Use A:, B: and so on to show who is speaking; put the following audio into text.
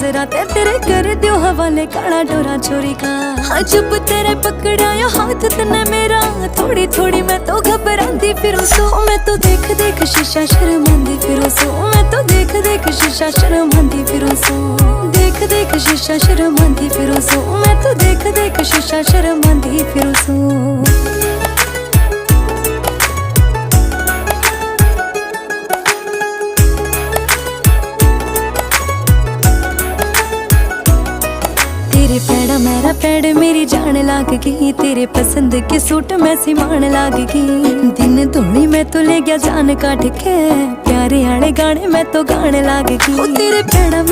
A: नजरा तेरे कर दियो हवाले काला डोरा छोरी का। हाँ जब तेरे पकड़ाया हाथ तने मेरा, थोड़ी थोड़ी मैं तो घबराती फिरूं सो। मैं तो देख देख शीशा शर्मांदी फिरूं सो। मैं तो देख देख शीशा शर्मांदी फिरूं सो। देख देख शीशा शर्मांदी फिरूं सो। मैं तो देख देख शीशा शर्मांदी फिरूं सो। तेरे पैड़ा मेरा पैड़ मेरी जान लाग गई, तेरे पसंद के सूट मैं सिमान लाग गई। दिन धोनी मैं तो ले गया जान काट के, प्यारे आले गाने मैं तो गाने लाग गई। तेरे पैड़ा